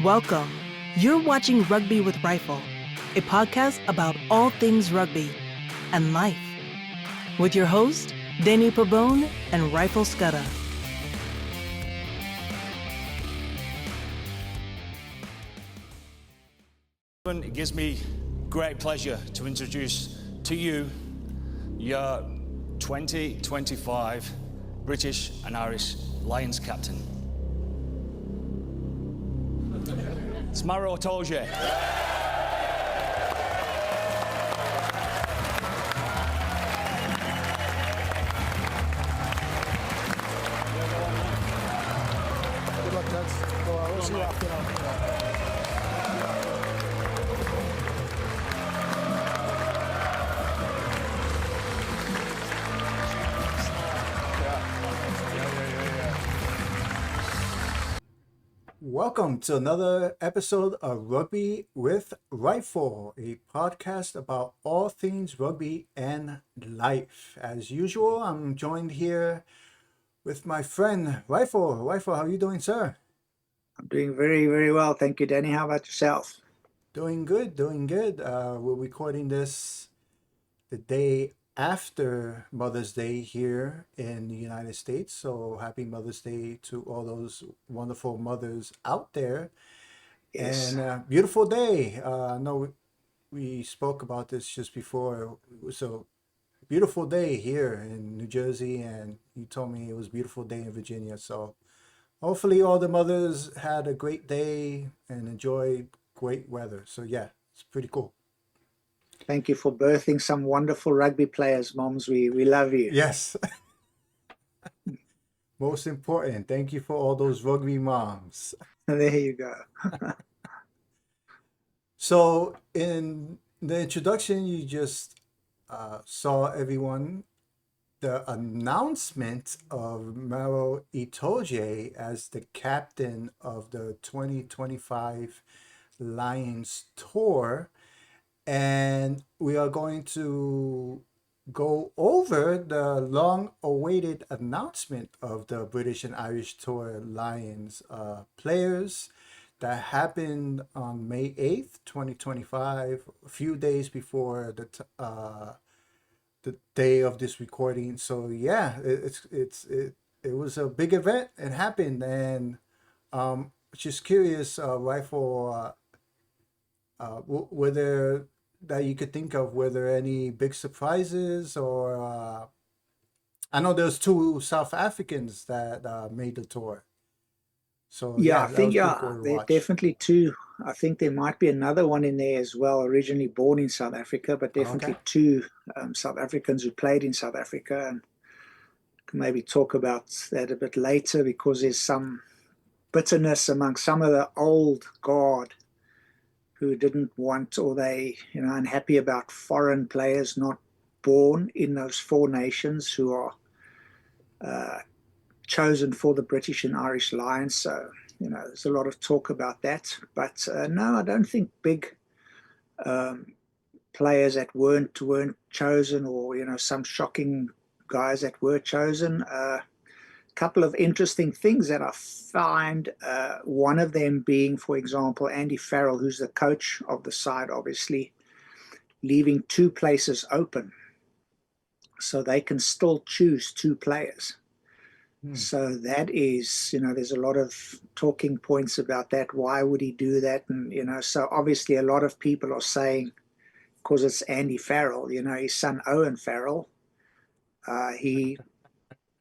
Welcome. You're watching Rugby with Rifle, a podcast about all things rugby and life, with your host, Danny Pabone and Rifle Scudder. It gives me great pleasure to introduce to you your 2025 British and Irish Lions captain. It's Maro Itoje. Good luck, guys. We'll see you after. Welcome to another episode of Rugby with Rifle, a podcast about all things rugby and life. As usual, I'm joined here with my friend Rifle. Rifle, how are you doing, sir? I'm doing very, very well. Thank you, Danny. How about yourself? Doing good, doing good. We're recording this the day after Mother's Day here in the United States. So happy Mother's Day to all those wonderful mothers out there. Yes. And beautiful day. I know we spoke about this just before. It was a beautiful day here in New Jersey, and you told me it was a beautiful day in Virginia. So hopefully all the mothers had a great day and enjoyed great weather. So yeah, it's pretty cool. Thank you for birthing some wonderful rugby players, moms. We love you. Yes. Most important, thank you for all those rugby moms. There you go. So in the introduction, you just saw everyone the announcement of Maro Itoje as the captain of the 2025 Lions Tour. And we are going to go over the long-awaited announcement of the British and Irish Tour Lions players that happened on May 8th, 2025, a few days before the day of this recording. So yeah, it was a big event. It happened, and just curious, Rifle, were there that you could think of, were there any big surprises, or I know there's two South Africans that made the tour. So Yeah, I that think was pretty cool to there are watch. definitely two. I think there might be another one in there as well, originally born in South Africa, but definitely Okay. two South Africans who played in South Africa. And can maybe talk about that a bit later, because there's some bitterness among some of the old guard who didn't want, or they, unhappy about foreign players not born in those four nations who are chosen for the British and Irish Lions. So, there's a lot of talk about that. But no, I don't think big players that weren't chosen, or, some shocking guys that were chosen. Couple of interesting things that I find, one of them being, for example, Andy Farrell, who's the coach of the side, obviously leaving two places open so they can still choose two players. So that is, there's a lot of talking points about that. Why would he do that? And, so obviously a lot of people are saying, because it's Andy Farrell, his son Owen Farrell,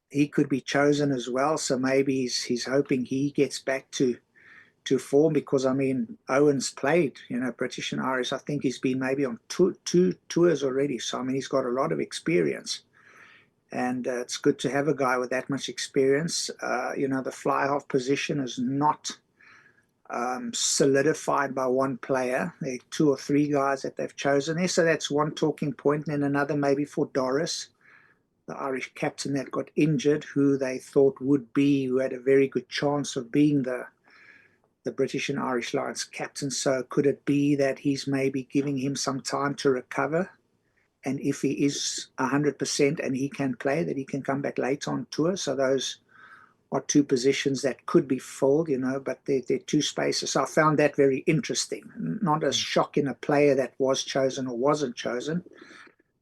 he could be chosen as well. So maybe he's hoping he gets back to form, because I mean, Owen's played, British and Irish. I think he's been maybe on two tours already. So I mean, he's got a lot of experience, and it's good to have a guy with that much experience. The fly half position is not solidified by one player. There are two or three guys that they've chosen there. So that's one talking point. And then another maybe for Doris, the Irish captain that got injured, who they thought who had a very good chance of being the British and Irish Lions captain. So could it be that he's maybe giving him some time to recover? And if he is 100% and he can play, that he can come back later on tour? So those or two positions that could be filled, but they're two spaces. So I found that very interesting. Not a shock in a player that was chosen or wasn't chosen.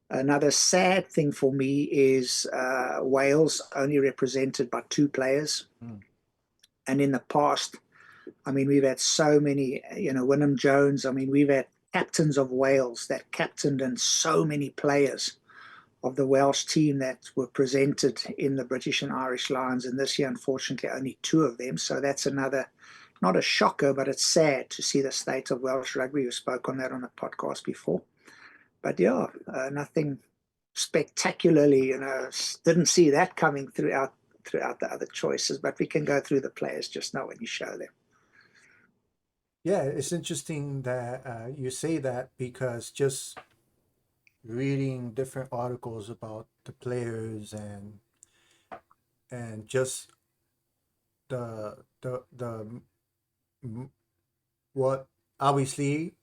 Another sad thing for me is Wales only represented by two players. And in the past, I mean, we've had so many, Wynnum Jones. I mean, we've had captains of Wales that captained and so many players of the Welsh team that were presented in the British and Irish Lions. And this year, unfortunately, only two of them. So that's another, not a shocker, but it's sad to see the state of Welsh rugby. We spoke on that on the podcast before. But yeah, nothing spectacularly, didn't see that coming throughout the other choices. But we can go through the players just now when you show them. Yeah, it's interesting that you say that, because just reading different articles about the players and just the what obviously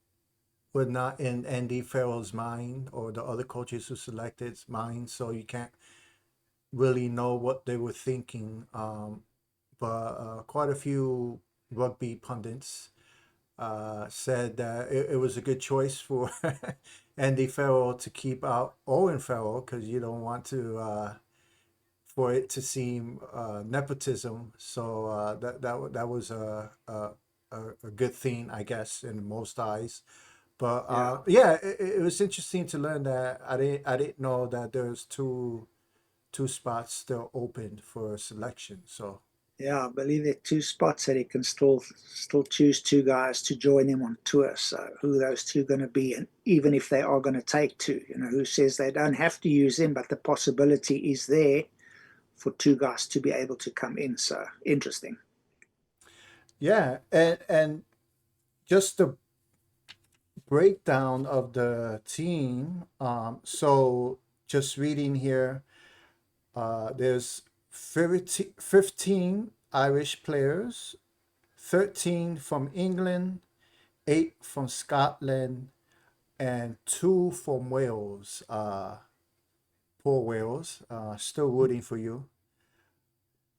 were not in Andy Farrell's mind or the other coaches who selected's mind, so you can't really know what they were thinking. But quite a few rugby pundits said that it was a good choice for Andy Farrell to keep out Owen Farrell, because you don't want to for it to seem nepotism. So that was a good thing, I guess, in most eyes. But yeah, it was interesting to learn that. I didn't know that there's two spots still open for selection. So Yeah, I believe there are two spots that he can still choose two guys to join him on tour. So who those two going to be, and even if they are going to take two, who says they don't have to use him, but the possibility is there for two guys to be able to come in. So interesting. yeah, and just the breakdown of the team. So just reading here, there's 15 Irish players, 13 from England, 8 from Scotland, and 2 from Wales. Poor Wales, still rooting for you.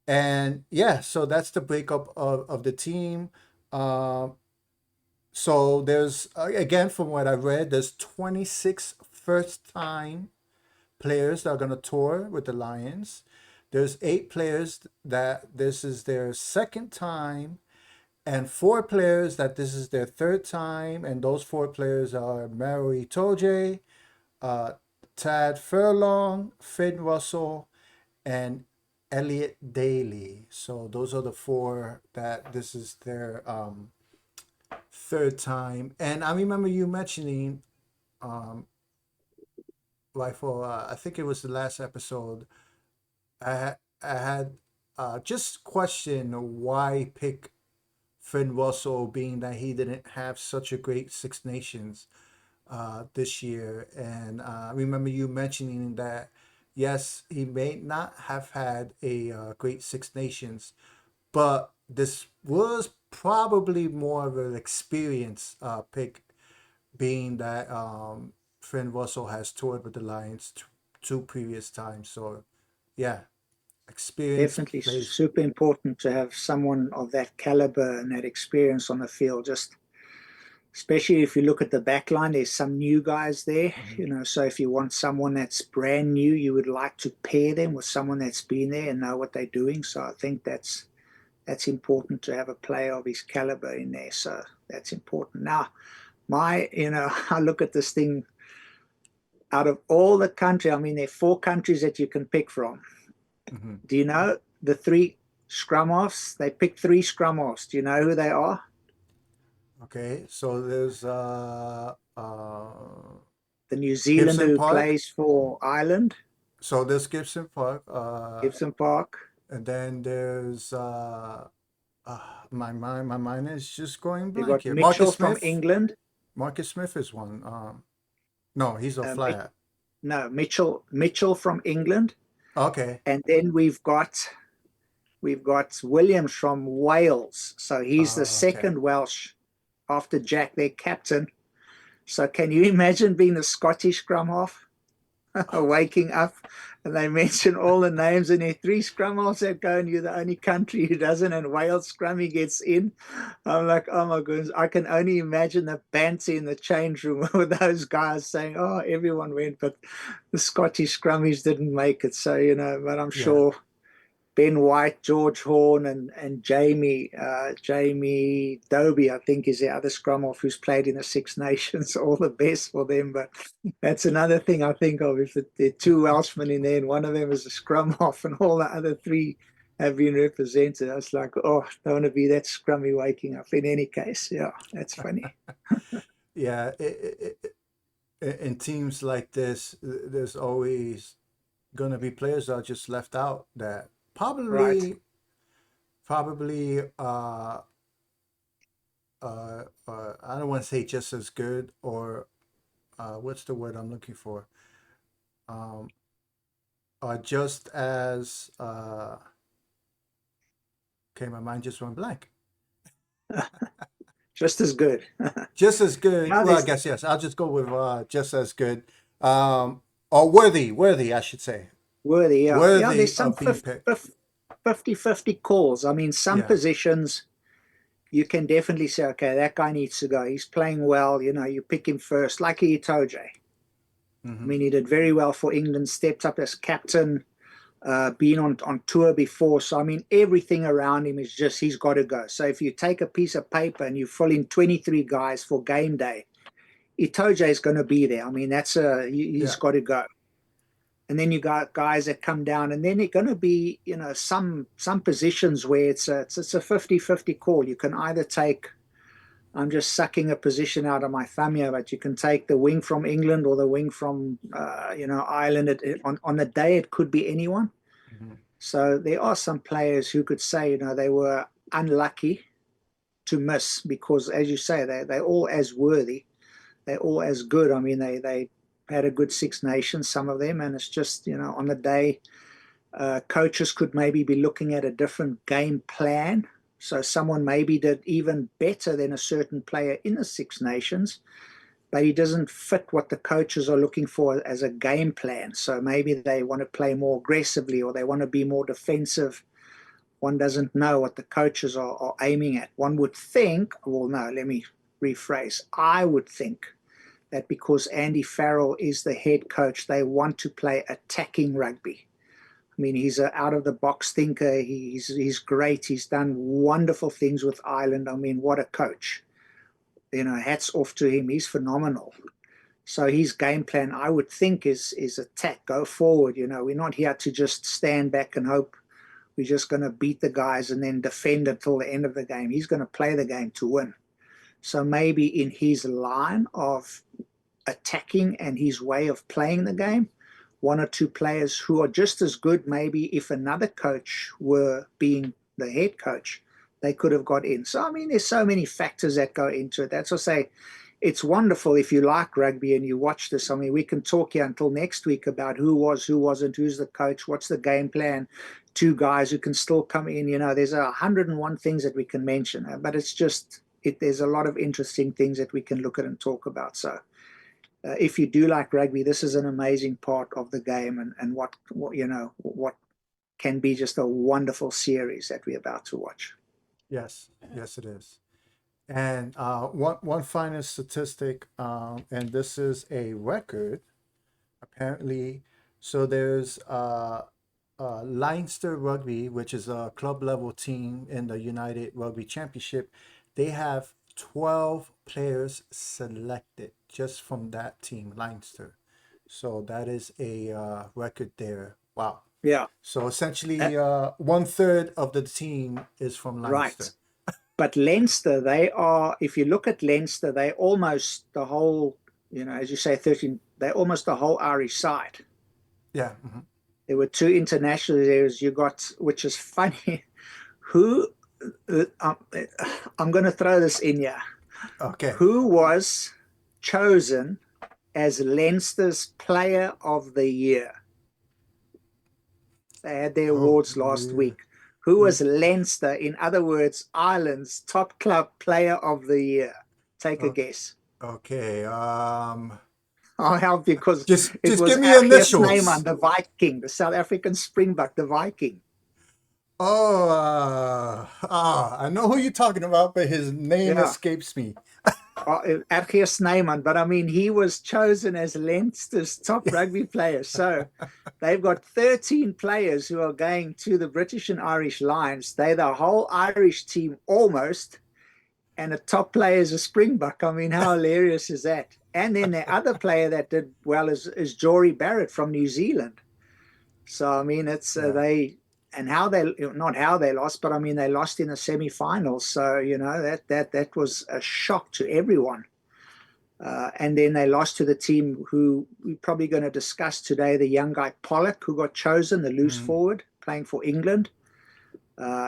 And yeah, so that's the breakup of the team. So there's, again, from what I read, there's 26 first time players that are going to tour with the Lions. There's 8 players that this is their second time, and 4 players that this is their third time. And those 4 players are Maro Itoje, Tad Furlong, Finn Russell, and Elliot Daly. So those are the 4 that this is their third time. And I remember you mentioning, Rifle, I think it was the last episode, I had just questioned why pick Finn Russell, being that he didn't have such a great Six Nations this year. And I remember you mentioning that, yes, he may not have had a great Six Nations, but this was probably more of an experience pick, being that Finn Russell has toured with the Lions two previous times. So, yeah, experience Definitely plays. super important to have someone of that caliber and that experience on the field. Just especially if you look at the back line, there's some new guys there, so if you want someone that's brand new, you would like to pair them with someone that's been there and know what they're doing. So I think that's important to have a player of his caliber in there. So that's important. Now, I look at this thing out of all the country. I mean, there are 4 countries that you can pick from. Mm-hmm. Do you know the 3 scrum offs? They picked 3 scrum offs. Do you know who they are? Okay, so there's The New Zealander Gibson who Park. plays for Ireland, So there's Gibson Park, Gibson Park. and then there's my mind is just going They've blank got here. Mitchell Marcus from Smith. England. Marcus Smith is one. No, he's a Um, flat. no, Mitchell from England, Okay. and then we've got Williams from Wales. So he's the Okay. second Welsh after Jack, their captain. So can you imagine being the Scottish scrum half? waking up, and they mention all the names, and there are three scrum halves that go, and you're the only country who doesn't, and Wales scrummy gets in. I'm like, oh my goodness, I can only imagine the banter in the change room with those guys saying, oh, everyone went, but the Scottish scrummies didn't make it. So, but I'm Yeah. sure Ben White, George Horn, and Jamie Doby, I think, is the other scrum half who's played in the Six Nations. All the best for them. But that's another thing I think of. If there are two Welshmen in there and one of them is a scrum half and all the other three have been represented, I was like, oh, I don't want to be that scrummy waking up. In any case, yeah, that's funny. Yeah. In teams like this, there's always going to be players that are just left out that Right. probably I don't want to say just as good, or what's the word I'm looking for? Um, just as okay, my mind just went blank. Just as good. Just as good. Now Well, I there's guess yes. I'll just go with just as good, or worthy, I should say, worthy. Yeah. Yeah. worthy There's some of being picked. 50-50 calls. I mean, some Yeah. positions you can definitely say, okay, that guy needs to go. He's playing well. You pick him first, like Itoje. I Mm-hmm. mean, he did very well for England, stepped up as captain, been on tour before. So, I mean, everything around him is just, he's got to go. So if you take a piece of paper and you fill in 23 guys for game day, Itoje is going to be there. I mean, he's Yeah. got to go. And then you got guys that come down, and then it's going to be, some positions where it's a 50-50 call. You can either take, I'm just sucking a position out of my thumb here, but you can take the wing from England or the wing from, Ireland. On the day, it could be anyone. Mm-hmm. So there are some players who could say, they were unlucky to miss because, as you say, they're all as worthy. They're all as good. I mean, they had a good Six Nations, some of them, and it's just, on the day, coaches could maybe be looking at a different game plan. So someone maybe did even better than a certain player in the Six Nations, but he doesn't fit what the coaches are looking for as a game plan. So maybe they want to play more aggressively or they want to be more defensive. One doesn't know what the coaches are aiming at. One would think, well, no, let me rephrase. I would think that because Andy Farrell is the head coach, they want to play attacking rugby. I mean, he's an out of the box thinker. He's great. He's done wonderful things with Ireland. I mean, what a coach. Hats off to him. He's phenomenal. So his game plan, I would think, is attack, go forward. We're not here to just stand back and hope we're just going to beat the guys and then defend until the end of the game. He's going to play the game to win. So maybe in his line of attacking and his way of playing the game, one or two players who are just as good, maybe if another coach were being the head coach, they could have got in. So, I mean, there's so many factors that go into it. That's what I say. It's wonderful if you like rugby and you watch this. I mean, we can talk here until next week about who was, who wasn't, who's the coach, what's the game plan, two guys who can still come in. There's 101 things that we can mention, but it's just, there's a lot of interesting things that we can look at and talk about. So, if you do like rugby, this is an amazing part of the game, and what can be just a wonderful series that we're about to watch. Yes. Yes, it is. And one final statistic, and this is a record, apparently. So there's Leinster Rugby, which is a club level team in the United Rugby Championship. They have 12 players selected just from that team, Leinster. So that is a record there. Wow. Yeah, So uh, essentially, 1/3 of the team is from right. Leinster. But Leinster, they are. If you look at Leinster, they almost the whole. As you say, 13. They're almost the whole Irish side. Yeah. Hmm. There were two international areas you got, which is funny. Who? Uh, I'm, I'm going to throw this in here. Okay. Who was chosen as Leinster's Player of the Year? They had their Oh, awards last yeah. week. Who was Leinster, in other words, Ireland's top club Player of the Year? Take a O- guess. Okay. I'll help you because Just it was give me Arius initials. Neyman, the Viking, the South African Springbok, the Viking. Oh, I know who you're talking about, but his name Yeah. escapes me. Arius Neyman, but I mean, he was chosen as Leinster's top rugby player. So they've got 13 players who are going to the British and Irish Lions. They're the whole Irish team almost, and the top player is a Springbok. I mean, how hilarious is that? And then the other player that did well is Jory Barrett from New Zealand. So I mean, it's Yeah. they and how they not how they lost, but I mean they lost in the semi-finals. So you know that was a shock to everyone. And then they lost to the team who we're probably going to discuss today, the young guy Pollock, who got chosen, the loose forward playing for England.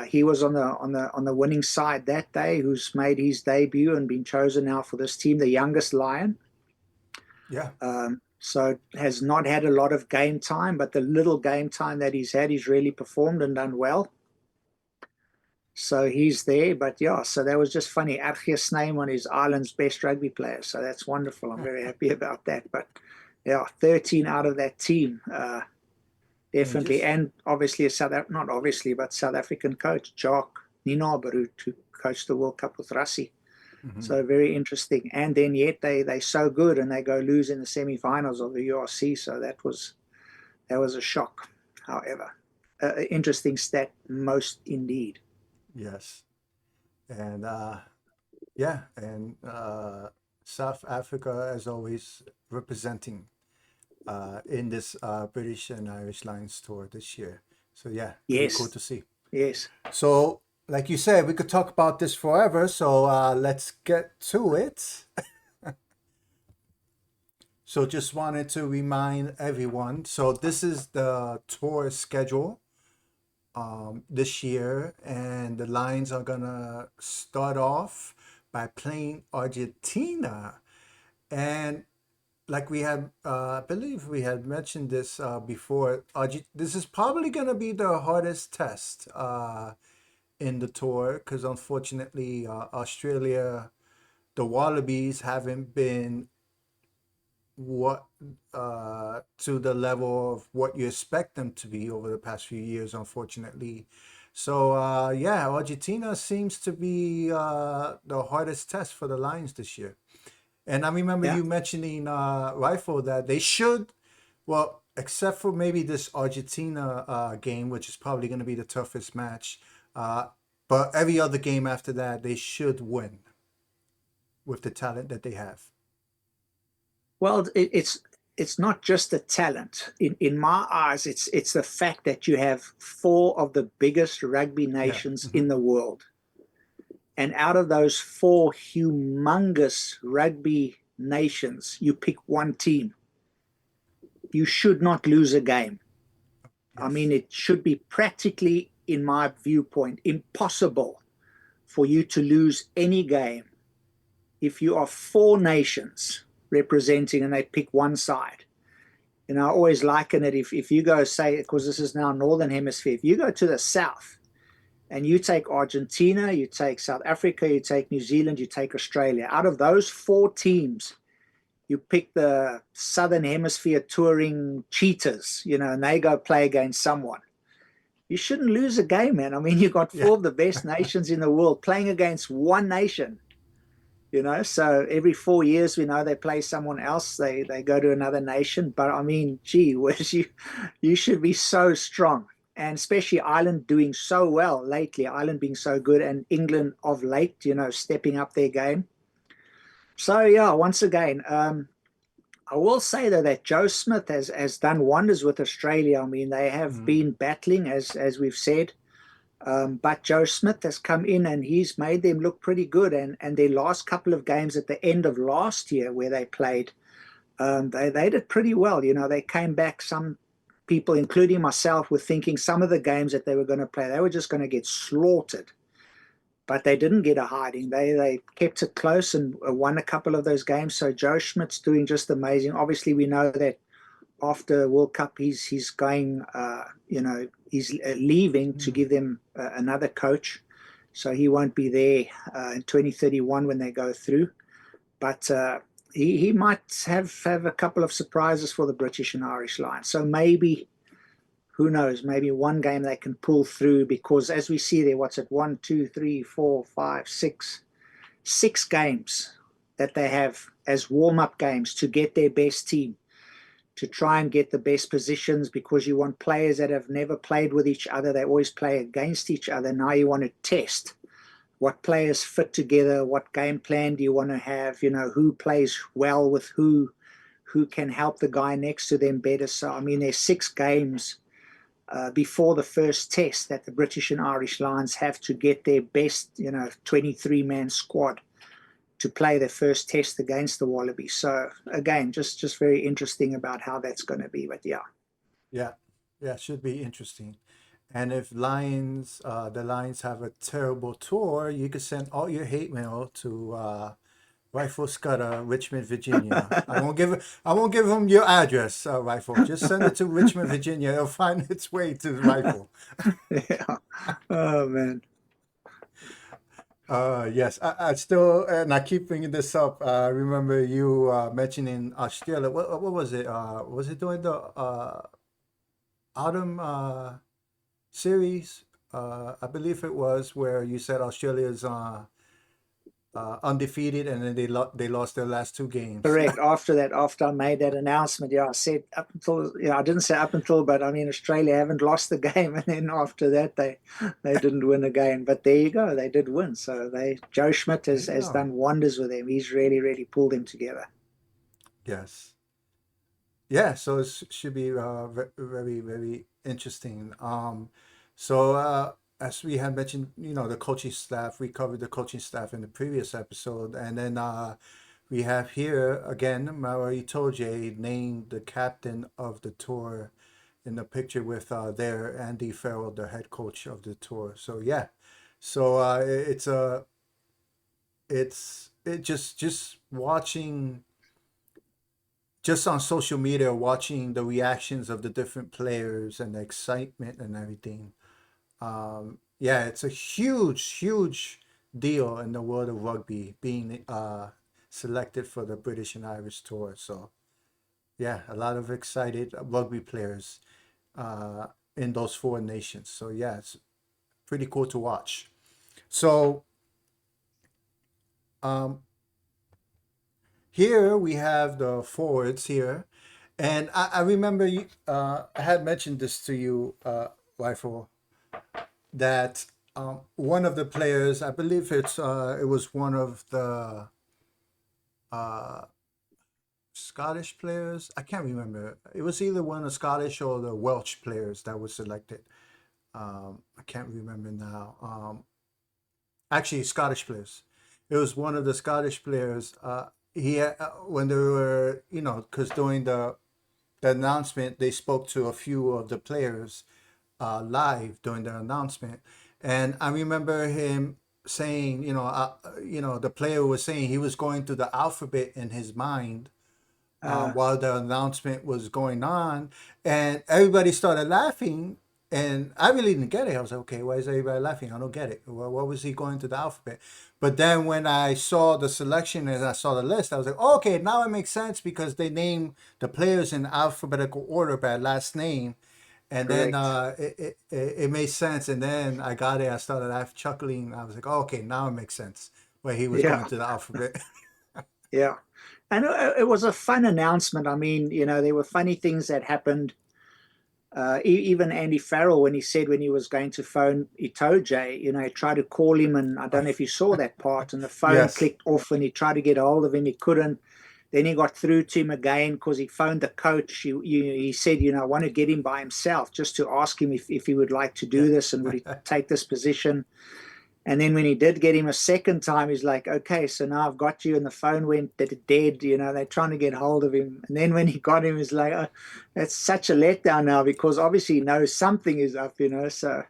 He was on the winning side that day, who's made his debut and been chosen now for this team, the youngest Lion. Yeah. So has not had a lot of game time, but the little game time that he's had, he's really performed and done well. So he's there, but yeah, so that was just funny. Arius Neyman is Ireland's best rugby player, so that's wonderful. I'm very happy about that. But yeah, 13 out of that team, definitely, and obviously not obviously, but South African coach Jock Ninaberut, who coached the World Cup with Rassie. So very interesting. And then yet they're so good and they go lose in the semi-finals of the URC. So that was a shock. However, interesting stat, most indeed. Yes. And yeah, and South Africa as always representing in this British and Irish Lions tour this year. So yeah, pretty cool Yes, to see. yes. So like you said, we could talk about this forever. So let's get to it. So just wanted to remind everyone. So this is the tour schedule this year, and the Lions are gonna start off by playing Argentina, and like we had, I believe we had mentioned this before. This is probably gonna be the hardest test in the tour because unfortunately, Australia, the Wallabies haven't been what to the level of what you expect them to be over the past few years, unfortunately. So yeah, Argentina seems to be the hardest test for the Lions this year. And I remember Yeah. you mentioning Rifle that they should, well, except for maybe this Argentina game, which is probably going to be the toughest match, but every other game after that they should win with the talent that they have. Well, it's not just the talent. In my eyes, it's the fact that you have four of the biggest rugby Yeah. nations in the world. And out of those four humongous rugby nations, you pick one team. You should not lose a game. I mean, Yes. it should be practically, in my viewpoint, impossible for you to lose any game if you are four nations representing and they pick one side. And I always liken it if you go, say, because this is now Northern Hemisphere, if you go to the South and you take Argentina, you take South Africa, you take New Zealand, you take Australia, out of those four teams, you pick the Southern Hemisphere touring cheaters, and they go play against someone. You shouldn't lose a game, man. I mean, you've got Yeah. four of the best nations in the world playing against one nation. So every 4 years we know they play someone else, they go to another nation. But I mean, gee whiz, you should be so strong, and especially Ireland doing so well lately, Ireland being so good, and England of late, stepping up their game. So yeah, once again, I will say though that Joe Smith has done wonders with Australia. I mean, they have been battling, as we've said. But Joe Smith has come in and he's made them look pretty good. And their last couple of games at the end of last year where they played, they did pretty well. They came back. Some people, including myself, were thinking some of the games that they were going to play, they were just going to get slaughtered. But they didn't get a hiding. They kept it close and won a couple of those games. So Joe Schmidt's doing just amazing. Obviously, we know that after World Cup, he's going, he's leaving to give them another coach. So he won't be there in 2031 when they go through. But he might have a couple of surprises for the British and Irish Lions. So maybe, who knows, maybe one game they can pull through, because as we see there, what's it, 1, 2, 3, 4, 5, 6 games that they have as warm-up games to get their best team, to try and get the best positions, because you want players that have never played with each other. They always play against each other. Now you want to test what players fit together, what game plan do you want to have, who plays well with who can help the guy next to them better. So, I mean, there's 6 games before the first test that the British and Irish Lions have to get their best, 23-man squad to play their first test against the Wallabies. So again, just very interesting about how that's going to be. But Yeah, yeah, should be interesting. And if the Lions have a terrible tour, you can send all your hate mail to Rifle Scudder, Richmond, Virginia. I won't give him your address, Rifle. Just send it to Richmond, Virginia. It'll find its way to the Rifle. yeah. Oh man. Yes, I still, and I keep bringing this up. I remember you mentioning Australia. What was it? Was it during the autumn series? I believe it was, where you said Australia's undefeated, and then they lost their last 2 games. Correct. After I made that announcement, I said up until, I didn't say up until, but I mean, Australia haven't lost the game, and then after that they didn't win again. But there you go, they did win. So Joe Schmidt has done wonders with them. He's really pulled them together. Yes. Yeah, so it should be very, very interesting. So as we had mentioned, the coaching staff, we covered the coaching staff in the previous episode, and then we have here again Maro Itoje named the captain of the tour in the picture with there Andy Farrell, the head coach of the tour. So yeah, so it just watching. Just on social media, watching the reactions of the different players and the excitement and everything. Yeah, it's a huge deal in the world of rugby being selected for the British and Irish tour. So, yeah, a lot of excited rugby players in those 4 nations. So, yeah, it's pretty cool to watch. So, here we have the forwards here. And I remember I had mentioned this to you, Rifle, that one of the players, I believe it was one of the Scottish players. I can't remember. It was either one of the Scottish or the Welsh players that was selected. I can't remember now. Actually, Scottish players. It was one of the Scottish players. When they were, because during the announcement, they spoke to a few of the players live during the announcement, and I remember him saying, the player was saying he was going through the alphabet in his mind while the announcement was going on, and everybody started laughing. And I really didn't get it. I was like, okay, why is everybody laughing? I don't get it. Well, what was he going to the alphabet? But then when I saw the selection and I saw the list, I was like, oh, okay, now it makes sense, because they name the players in alphabetical order by last name. And Correct. then it made sense. And then I got it. I started chuckling. I was like, oh, okay, now it makes sense where he was going to the alphabet. Yeah. And it was a fun announcement. I mean, there were funny things that happened. Even Andy Farrell, when he was going to phone Itoje, he tried to call him, and I don't know if you saw that part, and the phone Yes. clicked off, and he tried to get a hold of him. He couldn't. Then he got through to him again because he phoned the coach. He said, I want to get him by himself just to ask him if he would like to do this and would he take this position. And then when he did get him a second time, he's like, okay, so now I've got you. And the phone went dead. They're trying to get hold of him. And then when he got him, he's like, oh, that's such a letdown now, because obviously he knows something is up, So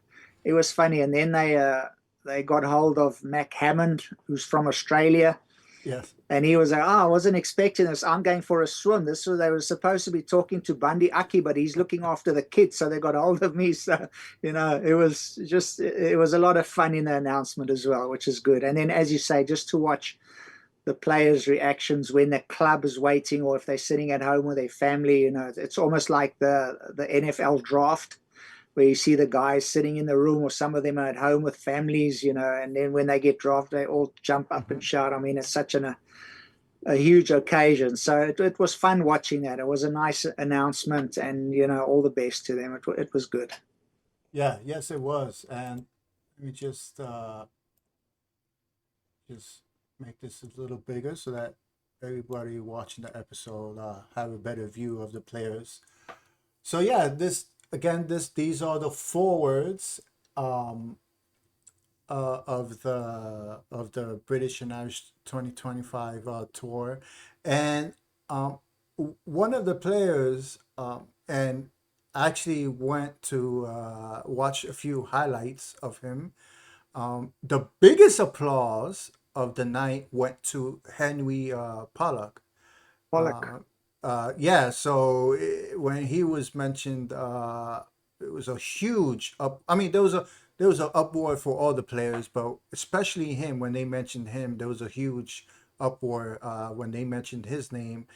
it was funny. And then they got hold of Mac Hammond, who's from Australia. Yes. And he was like, I wasn't expecting this. I'm going for a swim. They were supposed to be talking to Bundy Aki, but he's looking after the kids. So they got hold of me. So, it was a lot of fun in the announcement as well, which is good. And then, as you say, just to watch the players' reactions when the club is waiting, or if they're sitting at home with their family. You know, it's almost like the NFL draft, where you see the guys sitting in the room, or some of them are at home with families, you know, and then when they get drafted, they all jump up and shout. I mean, it's such a huge occasion. So it was fun watching that. It was a nice announcement, and, you know, all the best to them. It was good. Yeah, yes, it was. And we just make this a little bigger so that everybody watching the episode have a better view of the players. So yeah, these are the forwards of the British and Irish 2025 tour, and one of the players and actually went to watch a few highlights of him. The biggest applause of the night went to Henry Pollock. Pollock. Yeah, so when he was mentioned, it was a huge up. I mean, there was an uproar for all the players, but especially him. When they mentioned him, there was a huge uproar when they mentioned his name.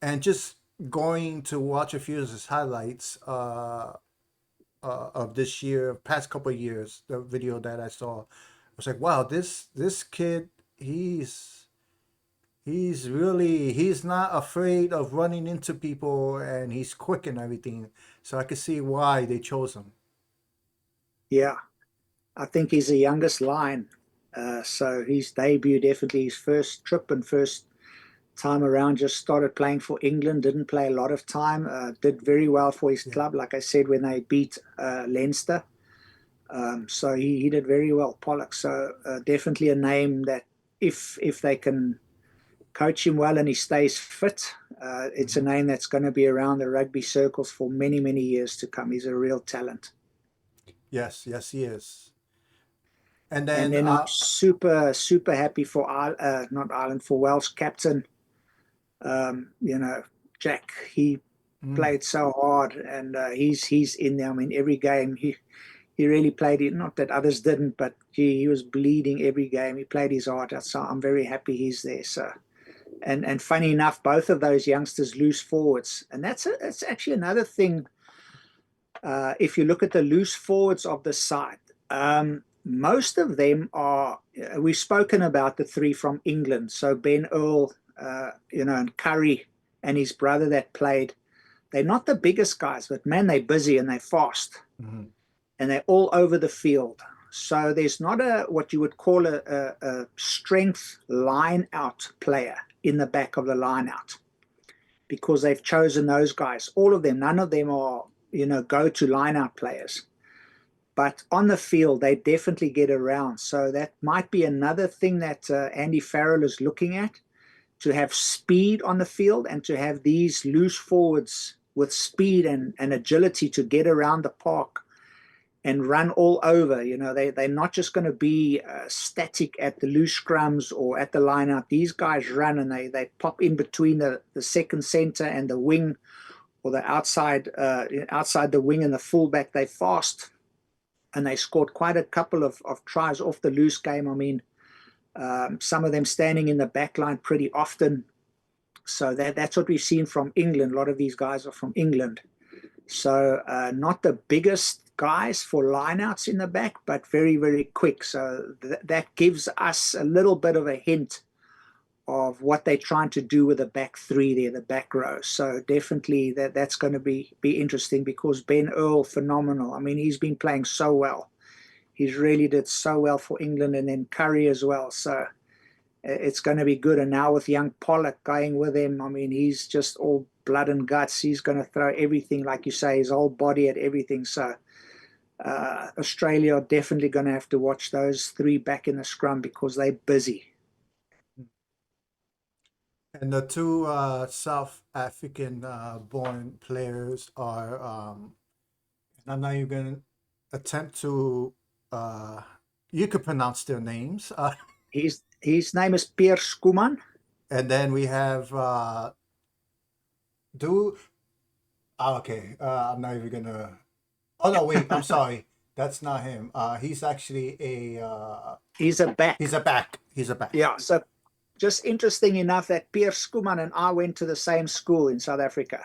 And just going to watch a few of his highlights of this year, past couple of years, the video that I saw, I was like, wow, this kid, he's not afraid of running into people, and he's quick and everything. So I could see why they chose him. Yeah, I think he's the youngest line. So his debut, definitely his first trip and first time around, just started playing for England, didn't play a lot of time, did very well for his club, like I said, when they beat Leinster. So he did very well, Pollock. So definitely a name that if they can coach him well and he stays fit, it's a name that's going to be around the rugby circles for many, many years to come. He's a real talent. Yes, yes, he is. And And then then I'm super, super happy for not Ireland, for Welsh captain. You know, Jack. He played so hard, and he's in there. I mean, every game he really played it. Not that others didn't, but he was bleeding every game. He played his heart out. So I'm very happy he's there. So, and funny enough, both of those youngsters loose forwards, and that's actually another thing. If you look at the loose forwards of the side, most of them are. We've spoken about the three from England. So Ben Earl, you know, and Curry and his brother that played. They're not the biggest guys, but man, they're busy and they're fast, and they're all over the field. So there's not what you would call a strength line out player in the back of the line out, because they've chosen those guys. All of them, none of them are, you know, go-to line-out players. But on the field, they definitely get around. So that might be another thing that Andy Farrell is looking at, to have speed on the field and to have these loose forwards with speed and agility to get around the park and run all over. You know, they're not just going to be static at the loose scrums or at the line out. These guys run and they pop in between the second center and the wing, or the outside the wing and the fullback. They're fast, and they scored quite a couple of tries off the loose game. I mean, some of them standing in the back line pretty often. So that's what we've seen from England. A lot of these guys are from England. So not the biggest guys for lineouts in the back, but very, very quick. So that gives us a little bit of a hint of what they're trying to do with the back three there, the back row. So definitely that's going to be interesting, because Ben Earl, phenomenal. I mean, he's been playing so well. He's really did so well for England, and then Curry as well. So it's going to be good. And now with young Pollock going with him, I mean, he's just all blood and guts. He's going to throw everything, like you say, his whole body at everything. So Australia are definitely going to have to watch those three back in the scrum, because they're busy. And the two South African born players are, and I'm not even going to attempt to, you could pronounce their names. His name is Pierre Skuman. And then we have, okay, I'm not even going to, oh no, wait, I'm sorry. That's not him. He's actually He's a back. He's a back. Yeah, so just interesting enough that Pierre Schoeman and I went to the same school in South Africa.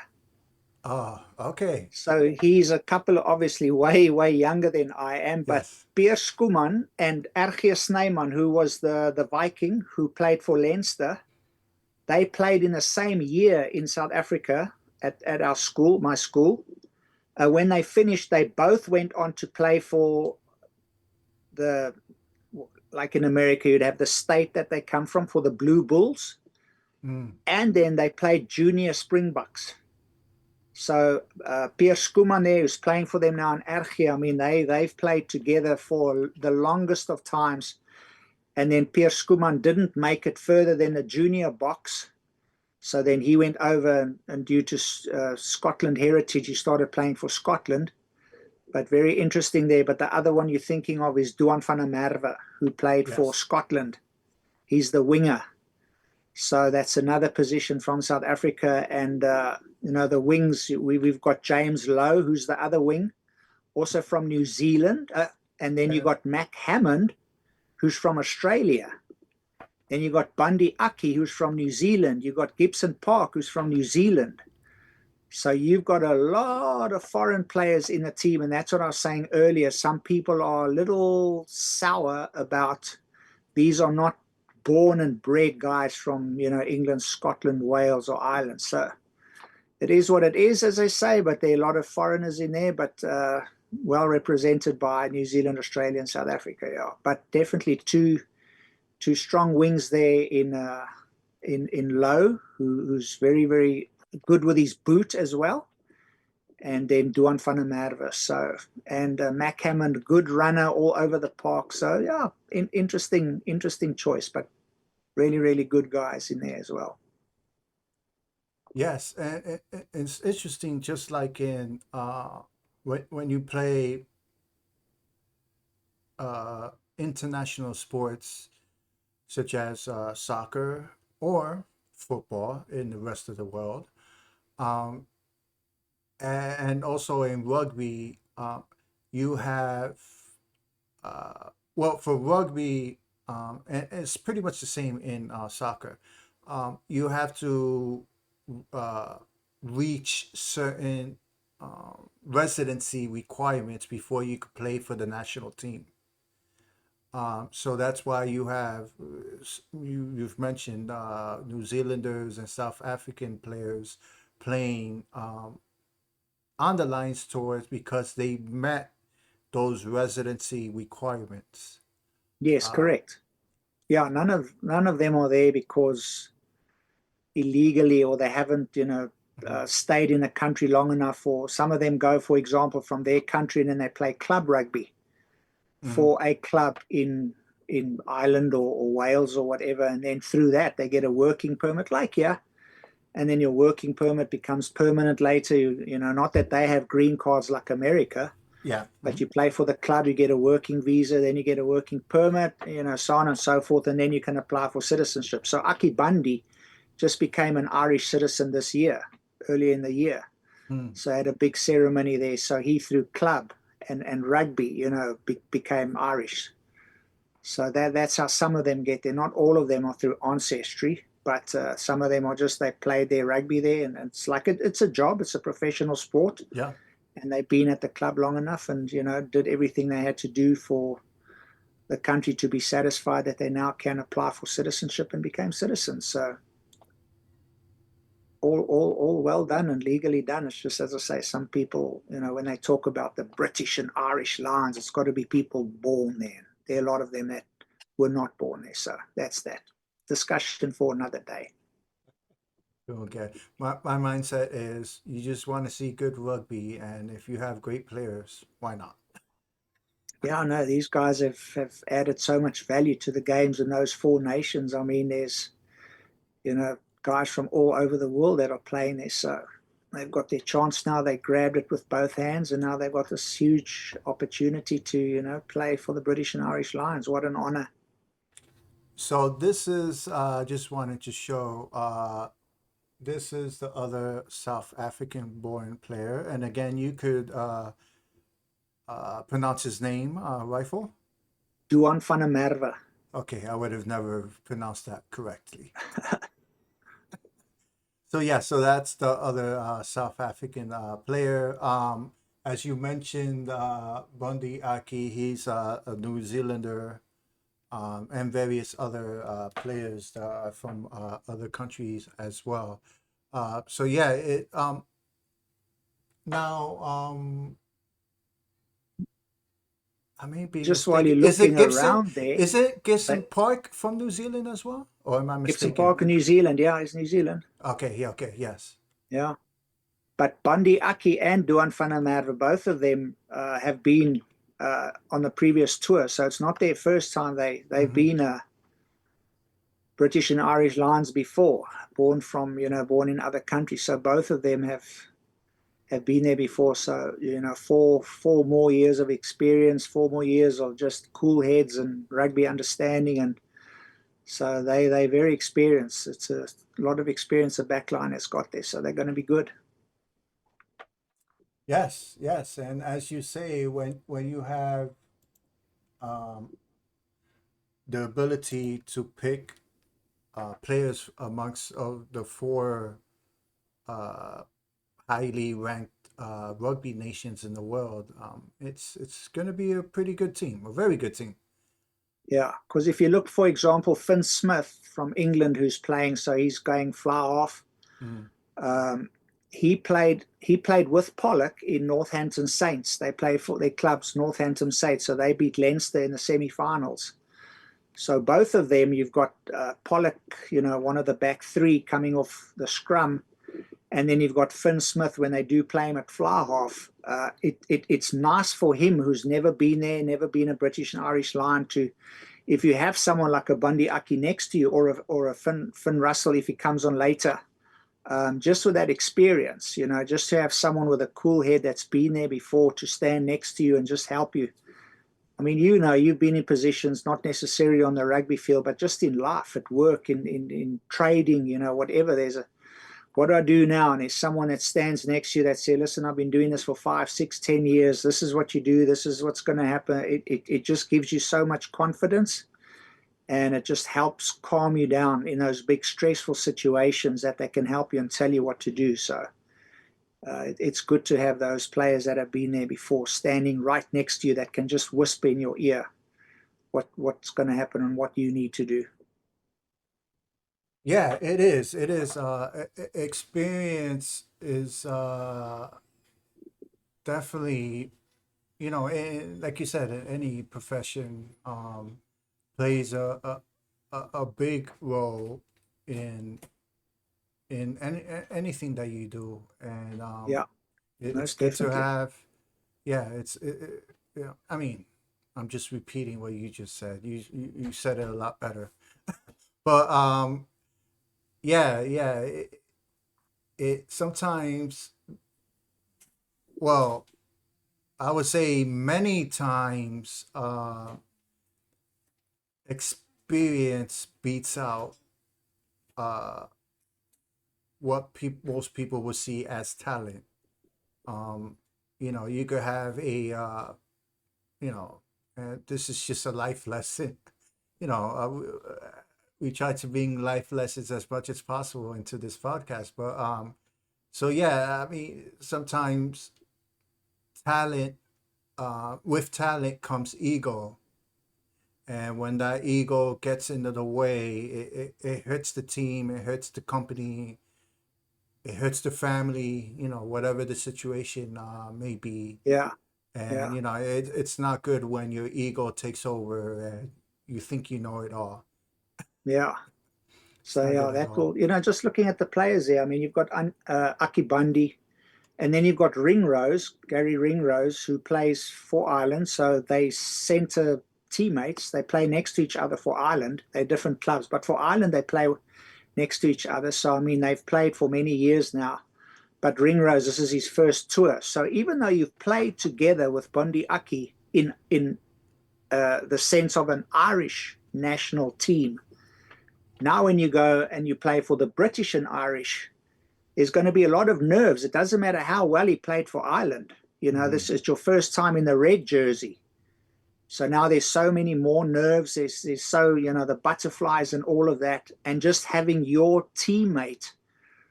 Oh, okay. So he's a couple of obviously way younger than I am, but Yes. Pierre Schoeman and R.G. Snyman, who was the Viking who played for Leinster, they played in the same year in South Africa at our school, my school. When they finished, they both went on to play for the, like in America, you'd have the state that they come from for the Blue Bulls, Mm. and then they played junior Springboks. So Pierre Schoeman there, who's playing for them now, and R.G., I mean, they've played together for the longest of times. And then Pierre Schoeman didn't make it further than the junior box. So then he went over, and due to Scotland heritage, he started playing for Scotland. But very interesting there. But the other one you're thinking of is Duan van der Merwe, who played for Yes. Scotland. He's the winger. So that's another position from South Africa. And, the wings, we've got James Lowe, who's the other wing, also from New Zealand. And then you got Mac Hammond, who's from Australia. Then you got Bundy Aki, who's from New Zealand. You got Gibson Park, who's from New Zealand. So you've got a lot of foreign players in the team, and that's what I was saying earlier. Some people are a little sour about these are not born and bred guys from, England, Scotland, Wales, or Ireland. So it is what it is, as I say, but there are a lot of foreigners in there, but well represented by New Zealand, Australia, and South Africa. Yeah. But definitely two strong wings there in Lowe, who's very, very good with his boot as well. And then Duan van der Merwe. So, and Mac Hammond, good runner all over the park. So, yeah, interesting choice, but really, really good guys in there as well. Yes, and it's interesting. Just like in when you play international sports such as soccer or football in the rest of the world, um, and also in rugby, you have well, for rugby, and it's pretty much the same in soccer. You have to uh, reach certain residency requirements before you could play for the national team. So that's why you have you've mentioned New Zealanders and South African players playing on the Lions tours because they met those residency requirements. Yes, Uh, correct. Yeah, none of them are there because illegally, or they haven't, mhm, stayed in the country long enough. Or some of them go, for example, from their country and then they play club rugby mhm. for a club in Ireland or Wales or whatever, and then through that they get a working permit, like here, and then your working permit becomes permanent later. Not that they have green cards like America, Yeah. but you play for the club, you get a working visa, then you get a working permit, so on and so forth, and then you can apply for citizenship. So Aki Bundy just became an Irish citizen this year, earlier in the year. Mm. So I had a big ceremony there. So he, through club and rugby, became Irish. So that's how some of them get there. Not all of them are through ancestry, but some of them are just they played their rugby there, and it's like it's a job, it's a professional sport, Yeah. and they've been at the club long enough, and did everything they had to do for the country to be satisfied that they now can apply for citizenship and became citizens. So all well done and legally done. It's just, as I say, some people, when they talk about the British and Irish Lions, it's got to be people born there. There are a lot of them that were not born there. So that's that discussion for another day. Okay. My mindset is you just want to see good rugby, and if you have great players, why not? Yeah, I know these guys have added so much value to the games in those four nations. I mean, there's, guys from all over the world that are playing there. So they've got their chance now. They grabbed it with both hands, and now they've got this huge opportunity to, play for the British and Irish Lions. What an honor. So this is just wanted to show this is the other South African born player, and again you could pronounce his name, Rifle. Duan van der Merwe. Okay, I would have never pronounced that correctly. So yeah, so that's the other South African player. As you mentioned, Bundy Aki, he's a New Zealander, and various other players that are from other countries as well. So yeah, it now I may be Just while you're mistaken. Is it looking Gibson? around there, Is it they, Gibson Park from New Zealand as well? Or am I Gibson mistaken? Park in New Zealand, yeah, it's New Zealand, Okay, yeah, okay, yes. yeah. But Bundy Aki and Duan van der Merwe, both of them have been on the previous tour, so it's not their first time. They've Hmm. been British and Irish Lions before, born in other countries. So both of them have been there before. So four more years of experience, 4 more years of just cool heads and rugby understanding, and so they're very experienced. It's a lot of experience the backline has got there, so they're going to be good. Yes, yes, and as you say, when you have um, the ability to pick players amongst of the four uh, highly ranked rugby nations in the world, it's going to be a pretty good team, a very good team. Yeah, because if you look, for example, Finn Smith from England, who's playing, so he's going fly half. Mm. Um, he played with Pollock in Northampton Saints. They play for their clubs, Northampton Saints, so they beat Leinster in the semi-finals. So both of them, you've got Pollock, one of the back three coming off the scrum, and then you've got Finn Smith when they do play him at fly half. It's nice for him who's never been there, never been a British and Irish Lion, to, if you have someone like a Bundy Aki next to you, or a Finn Russell if he comes on later, just with that experience, just to have someone with a cool head that's been there before to stand next to you and just help you. I mean, you've been in positions not necessarily on the rugby field, but just in life, at work, in trading, whatever. What do I do now? And there's someone that stands next to you that says, listen, I've been doing this for 5, 6, 10 years. This is what you do. This is what's going to happen. It just gives you so much confidence, and it just helps calm you down in those big stressful situations, that they can help you and tell you what to do. So it's good to have those players that have been there before standing right next to you, that can just whisper in your ear what's going to happen and what you need to do. Yeah, it is. It is. Experience is definitely, like you said, in any profession, plays a big role in anything that you do, and Yeah, it's most good to definitely. have. Yeah, I mean, I'm just repeating what you just said. You said it a lot better, but yeah, yeah. It sometimes, well, I would say many times, experience beats out uh, what most people would see as talent. Um, you could have you know, this is just a life lesson. You know, we try to bring life lessons as much as possible into this podcast, but so yeah, I mean, sometimes talent, with talent comes ego, and when that ego gets into the way, it hurts the team, it hurts the company, it hurts the family, whatever the situation may be. Yeah, And, yeah, it's not good when your ego takes over and you think you know it all. yeah. It's So not yeah, good at that all. will, just looking at the players there. I mean, you've got Aki Bundy, and then you've got Ringrose, Gary Ringrose, who plays for Ireland. So they centre teammates. They play next to each other for Ireland. They're different clubs, but for Ireland they play next to each other. So I mean, they've played for many years now. But Ringrose, this is his first tour. So even though you've played together with Bundy Aki in the sense of an Irish national team, now when you go and you play for the British and Irish, there's going to be a lot of nerves. It doesn't matter how well he played for Ireland. Hmm. This is your first time in the red jersey. So now there's so many more nerves. There's so, the butterflies and all of that. And just having your teammate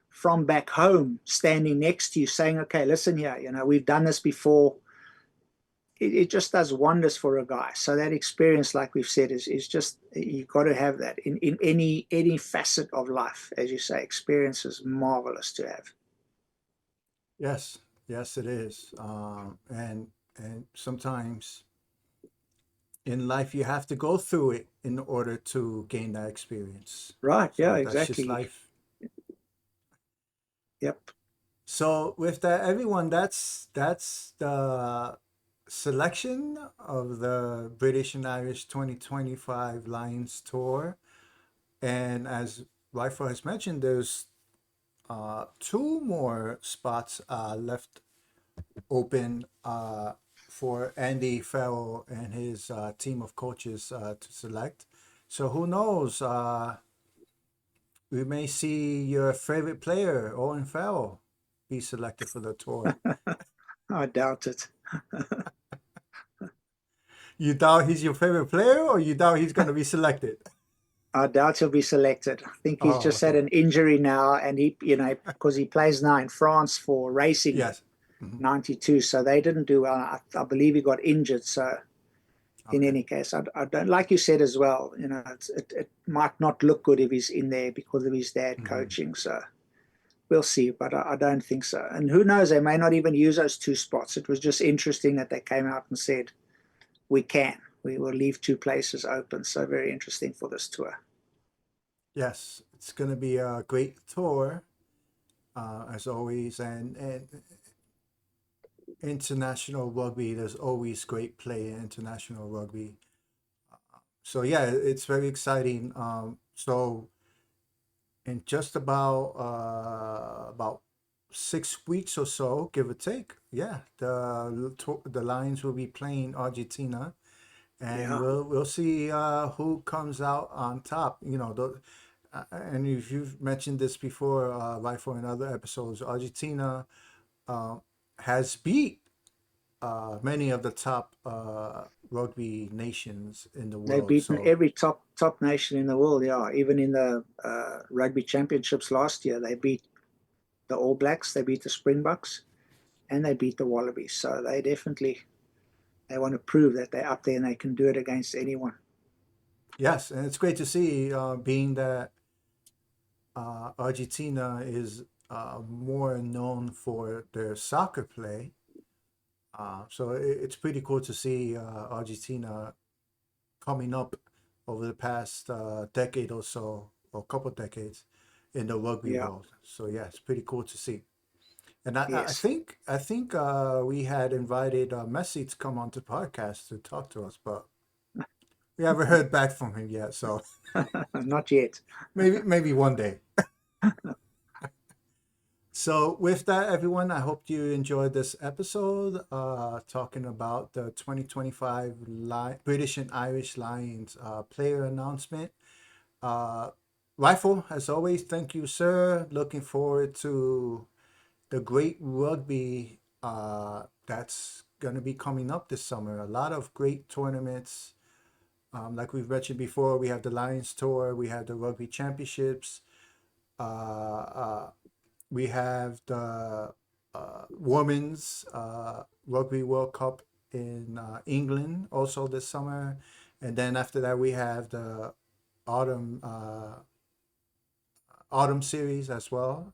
from back home standing next to you saying, okay, listen here, we've done this before. It just does wonders for a guy. So that experience, like we've said, is just, you've got to have that in any facet of life. As you say, experience is marvelous to have. Yes, yes, it is. And sometimes in life you have to go through it in order to gain that experience. Right. Yeah, So that's just exactly. life. Yep. So with that, everyone, that's the selection of the British and Irish 2025 Lions Tour. And as Rifle has mentioned, there's two more spots left open for Andy Farrell and his team of coaches to select. So who knows? We may see your favorite player, Owen Farrell, be selected for the tour. I doubt it. You doubt he's your favorite player, or you doubt he's going to be selected? I doubt he'll be selected. I think he's Oh, just had okay. an injury now, and because he plays now in France for racing Yes. Mhm. 92, so they didn't do well. I believe he got injured. So in Okay. any case, I don't, like you said as well, it might not look good if he's in there because of his dad Mhm. coaching. So we'll see, but I don't think so. And who knows, they may not even use those two spots. It was just interesting that they came out and said, we will leave two places open. So very interesting for this tour. Yes, it's going to be a great tour, as always, and international rugby. There's always great play in international rugby. So yeah, it's very exciting. So in just about 6 weeks or so, give or take, yeah, the Lions will be playing Argentina, and Yeah. we'll see who comes out on top. And if you've mentioned this before, Rifle, in other episodes, Argentina uh, has beat many of the top rugby nations in the They've world. beaten So every top nation in the world. Yeah, even in the rugby championships last year, they beat the All Blacks, they beat the Springboks, and they beat the Wallabies. So they want to prove that they're up there and they can do it against anyone. yes, and it's great to see, being that Argentina is more known for their soccer play. So it's pretty cool to see Argentina coming up over the past decade or so, or couple decades, in the rugby Yeah. world. So yeah, it's pretty cool to see. And Yes. I think we had invited Messi to come on to podcast to talk to us, but we haven't heard back from him yet. So Not yet. maybe one day. So with that, everyone, I hope you enjoyed this episode talking about the 2025 British and Irish Lions player announcement. Uh, Rifle, as always, thank you, sir. Looking forward to the great rugby that's going to be coming up this summer. A lot of great tournaments. Like we've mentioned before, we have the Lions Tour, we have the Rugby Championships, uh, uh, we have the Women's Rugby World Cup in England also this summer. And then after that, we have the autumn autumn series as well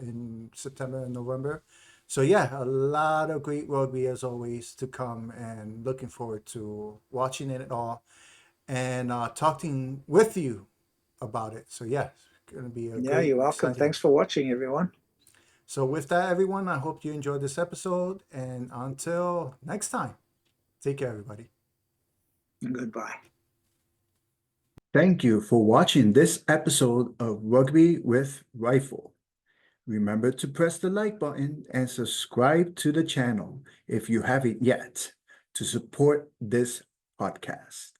in September and November. So yeah, a lot of great rugby as always to come, and looking forward to watching it all and talking with you about it. So yeah, it's going to be a Yeah, great, you're welcome. exciting. Thanks for watching, everyone. So with that, everyone, I hope you enjoyed this episode, and until next time, take care, everybody. Goodbye. Thank you for watching this episode of Rugby with Rifle. Remember to press the like button and subscribe to the channel if you haven't yet to support this podcast.